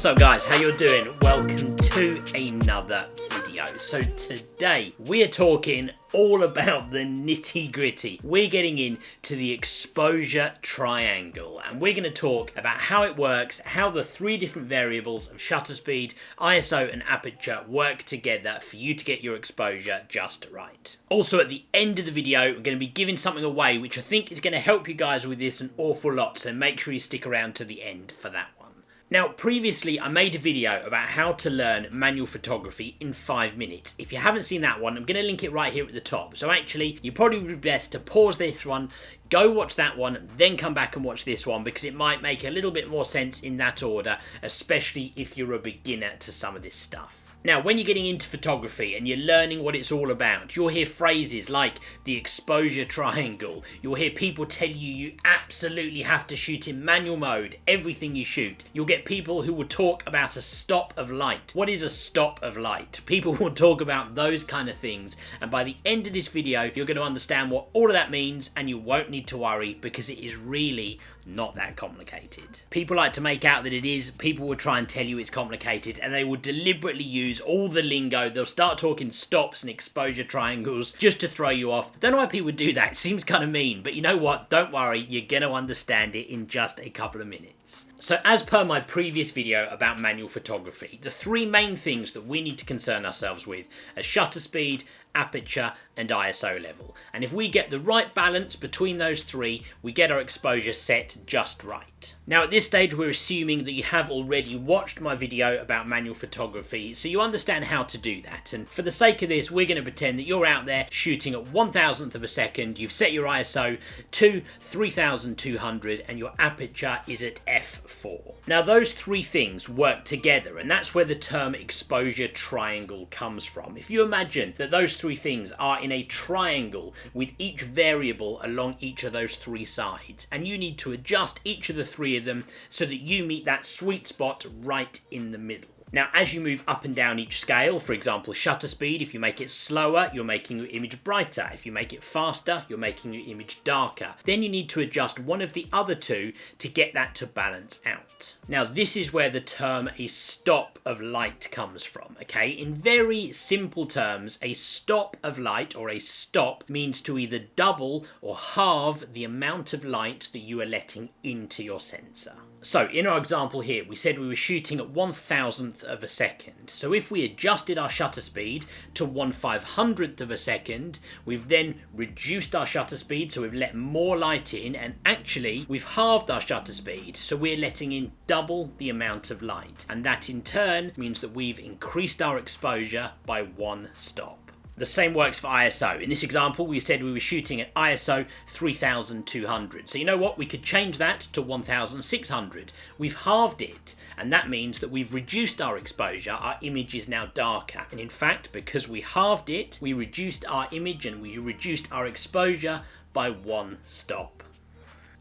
What's up guys, how you doing? Welcome to another video. So today we're talking all about the nitty gritty. We're getting into the exposure triangle and we're going to talk about how it works, how the three different variables of shutter speed, ISO and aperture work together for you to get your exposure just right. Also at the end of the video we're going to be giving something away which I think is going to help you guys with this an awful lot, so make sure you stick around to the end for that one. Now, previously I made a video about how to learn manual photography in 5 minutes. If you haven't seen that one, I'm going to link it right here at the top. So actually, you probably would be best to pause this one, go watch that one, then come back and watch this one, because it might make a little bit more sense in that order, especially if you're a beginner to some of this stuff. Now, when you're getting into photography and you're learning what it's all about, you'll hear phrases like the exposure triangle. You'll hear people tell you absolutely have to shoot in manual mode, everything you shoot. You'll get people who will talk about a stop of light. What is a stop of light? People will talk about those kind of things. And by the end of this video, you're going to understand what all of that means and you won't need to worry, because it is really not that complicated. People like to make out that it is. People will try and tell you it's complicated, and they will deliberately use all the lingo. They'll start talking stops and exposure triangles just to throw you off. Don't know why people do that. It seems kind of mean, but you know what? Don't worry, you're going to understand it in just a couple of minutes. So as per my previous video about manual photography, the three main things that we need to concern ourselves with are shutter speed, aperture and ISO level. And if we get the right balance between those three, we get our exposure set just right. Now at this stage we're assuming that you have already watched my video about manual photography, so you understand how to do that. And for the sake of this, we're going to pretend that you're out there shooting at 1,000th of a second, you've set your ISO to 3200 and your aperture is at f4. Now those three things work together, and that's where the term exposure triangle comes from. If you imagine that those three things are in a triangle with each variable along each of those three sides, and you need to adjust each of the three of them so that you meet that sweet spot right in the middle. Now, as you move up and down each scale, for example, shutter speed, if you make it slower, you're making your image brighter. If you make it faster, you're making your image darker. Then you need to adjust one of the other two to get that to balance out. Now, this is where the term a stop of light comes from, okay? In very simple terms, a stop of light, or a stop, means to either double or halve the amount of light that you are letting into your sensor. So in our example here, we said we were shooting at 1,000th of a second. So if we adjusted our shutter speed to 1/500th of a second, we've then reduced our shutter speed, so we've let more light in, and actually we've halved our shutter speed, so we're letting in double the amount of light. And that in turn means that we've increased our exposure by one stop. The same works for ISO. In this example, we said we were shooting at ISO 3200. So you know what? We could change that to 1600. We've halved it, and that means that we've reduced our exposure. Our image is now darker. And in fact, because we halved it, we reduced our image and we reduced our exposure by one stop.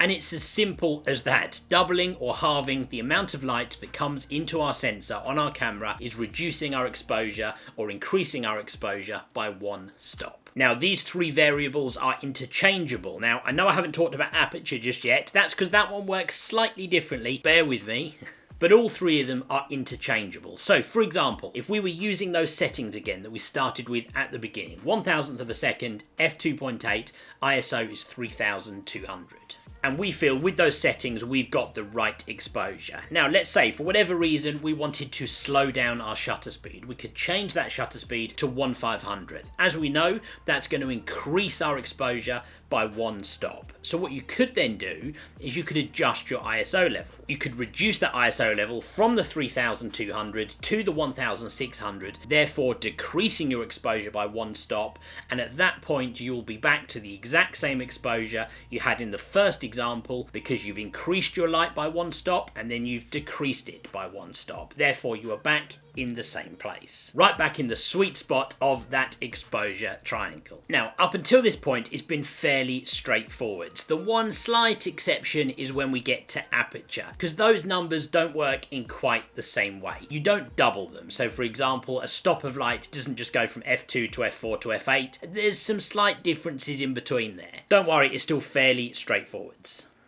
And it's as simple as that. Doubling or halving the amount of light that comes into our sensor on our camera is reducing our exposure or increasing our exposure by one stop. Now, these three variables are interchangeable. Now, I know I haven't talked about aperture just yet. That's because that one works slightly differently. Bear with me. But all three of them are interchangeable. So, for example, if we were using those settings again that we started with at the beginning, 1,000th of a second, f2.8, ISO is 3200. And we feel with those settings we've got the right exposure. Now let's say for whatever reason we wanted to slow down our shutter speed. We could change that shutter speed to 1/500th. As we know, that's going to increase our exposure by one stop. So what you could then do is you could adjust your ISO level. You could reduce that ISO level from the 3200 to the 1600, therefore decreasing your exposure by one stop, and at that point you'll be back to the exact same exposure you had in the first example, because you've increased your light by one stop and then you've decreased it by one stop. Therefore you are back in the same place. Right back in the sweet spot of that exposure triangle. Now, up until this point, it's been fairly straightforward. The one slight exception is when we get to aperture, because those numbers don't work in quite the same way. You don't double them. So for example, a stop of light doesn't just go from f2 to f4 to f8. There's some slight differences in between there. Don't worry, it's still fairly straightforward.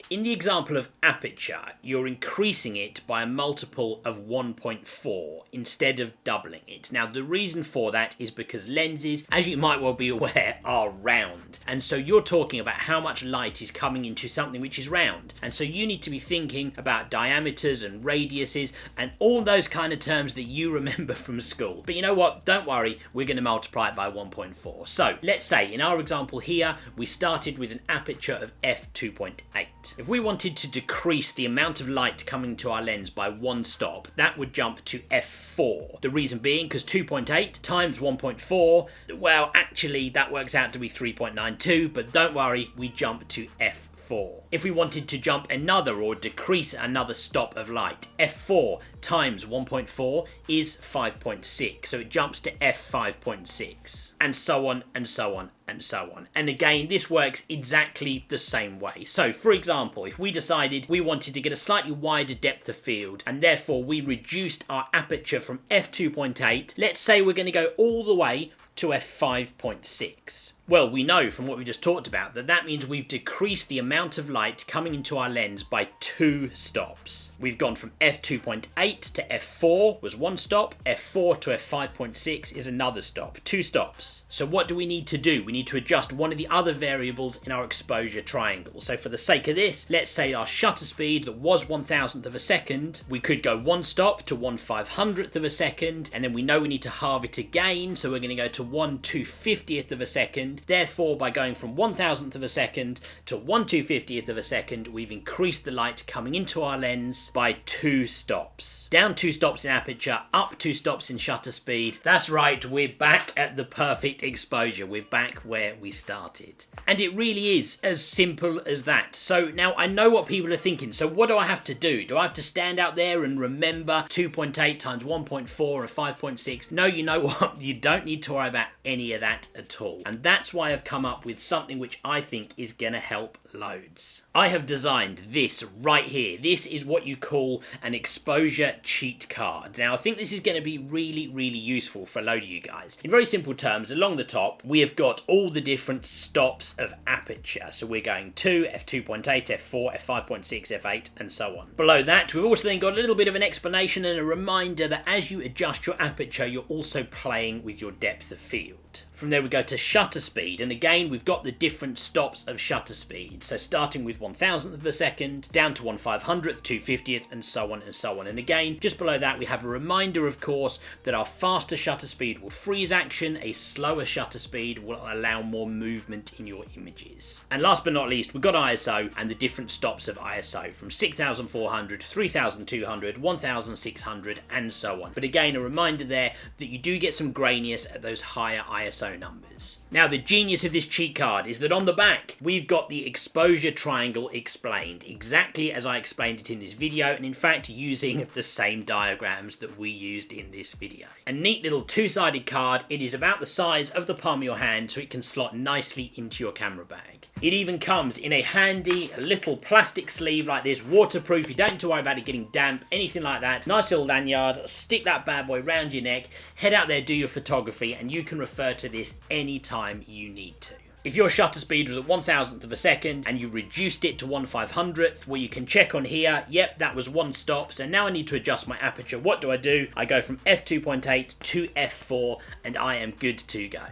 in the example of aperture, you're increasing it by a multiple of 1.4 instead of doubling it. Now, the reason for that is because lenses, as you might well be aware, are round. And so you're talking about how much light is coming into something which is round. And so you need to be thinking about diameters and radiuses and all those kind of terms that you remember from school. But you know what? Don't worry, we're going to multiply it by 1.4. So let's say in our example here, we started with an aperture of f2.8. If we wanted to decrease the amount of light coming to our lens by one stop, that would jump to f4. The reason being because 2.8 times 1.4, well, actually that works out to be 3.92, but don't worry, we jump to f4. If we wanted to jump another or decrease another stop of light, f4 times 1.4 is 5.6, so it jumps to f5.6, and so on and so on and so on. And again, this works exactly the same way. So for example, if we decided we wanted to get a slightly wider depth of field and therefore we reduced our aperture from f2.8, let's say we're going to go all the way to f5.6. Well, we know from what we just talked about that that means we've decreased the amount of light coming into our lens by 2 stops. We've gone from f2.8 to f4 was 1 stop, f4 to f5.6 is another stop, 2 stops. So what do we need to do? We need to adjust one of the other variables in our exposure triangle. So for the sake of this, let's say our shutter speed that was 1,000th of a second, we could go 1 stop to 1/500th of a second, and then we know we need to halve it again, so we're going to go to 1/250th of a second. Therefore, by going from 1,000th of a second to 1/250th of a second, we've increased the light coming into our lens by 2 stops. Down 2 stops in aperture, up 2 stops in shutter speed. That's right, we're back at the perfect exposure. We're back where we started. And it really is as simple as that. So now I know what people are thinking. So what do I have to do? Do I have to stand out there and remember 2.8 times 1.4 or 5.6? No, you know what? You don't need to worry about any of that at all. And that's why I've come up with something which I think is going to help loads. I have designed this right here. This is what you call an exposure cheat card. Now, I think this is going to be really, really useful for a load of you guys. In very simple terms, along the top, we have got all the different stops of aperture. So we're going 2, f2.8, f4, f5.6, f8, and so on. Below that, we've also then got a little bit of an explanation and a reminder that as you adjust your aperture, you're also playing with your depth of field. From there we go to shutter speed, and again we've got the different stops of shutter speed. So starting with 1,000th of a second, down to 1/500th, 2/50th, and so on and so on. And again, just below that we have a reminder, of course, that our faster shutter speed will freeze action, a slower shutter speed will allow more movement in your images. And last but not least, we've got ISO and the different stops of ISO from 6,400, 3,200, 1,600, and so on. But again, a reminder there that you do get some graininess at those higher ISO numbers. Now, the genius of this cheat card is that on the back we've got the exposure triangle explained exactly as I explained it in this video, and in fact using the same diagrams that we used in this video. A neat little 2-sided card. It is about the size of the palm of your hand, so it can slot nicely into your camera bag. It even comes in a handy little plastic sleeve like this, waterproof. You don't need to worry about it getting damp, anything like that. Nice little lanyard, stick that bad boy round your neck, head out there, do your photography, and you can refer to this anytime you need to. If your shutter speed was at 1,000th of a second and you reduced it to 1/500th, well, you can check on here, yep, that was 1 stop, so now I need to adjust my aperture. What do? I go from f2.8 to f4 and I am good to go.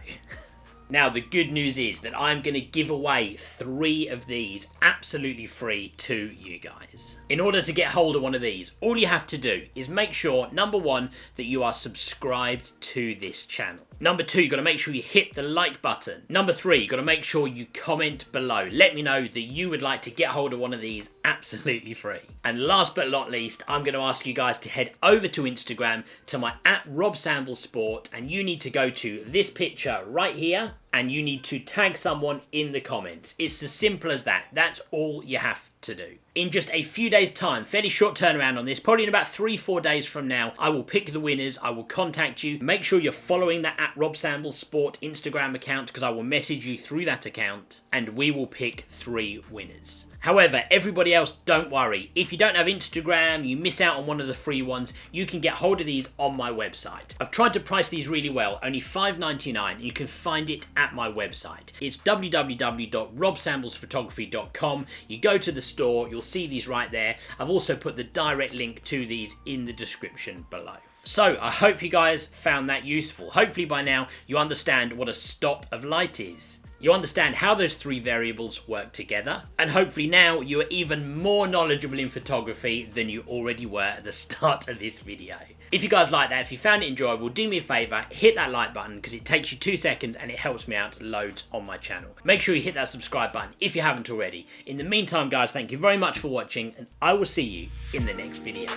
Now, the good news is that I'm going to give away 3 of these absolutely free to you guys. In order to get hold of one of these, all you have to do is make sure, number 1, that you are subscribed to this channel. Number 2, you've got to make sure you hit the like button. Number 3, you've got to make sure you comment below. Let me know that you would like to get hold of one of these absolutely free. And last but not least, I'm going to ask you guys to head over to Instagram to my @RobSandlesPort, and you need to go to this picture right here and you need to tag someone in the comments. It's as simple as that. That's all you have to do. In just a few days' time, fairly short turnaround on this, probably in about 3-4 days from now, I will pick the winners. I will contact you. Make sure you're following that @RobSandlesPort Instagram account, because I will message you through that account and we will pick 3 winners. However, everybody else, don't worry. If you don't have Instagram, you miss out on one of the free ones, you can get hold of these on my website. I've tried to price these really well, only $5.99, and you can find it at my website. It's www.robsamblesphotography.com. You go to the store, you'll see these right there. I've also put the direct link to these in the description below. So, I hope you guys found that useful. Hopefully by now you understand what a stop of light is. You understand how those three variables work together, and hopefully now you are even more knowledgeable in photography than you already were at the start of this video. If you guys like that, if you found it enjoyable, do me a favour, hit that like button because it takes you 2 seconds and it helps me out loads on my channel. Make sure you hit that subscribe button if you haven't already. In the meantime guys, thank you very much for watching and I will see you in the next video.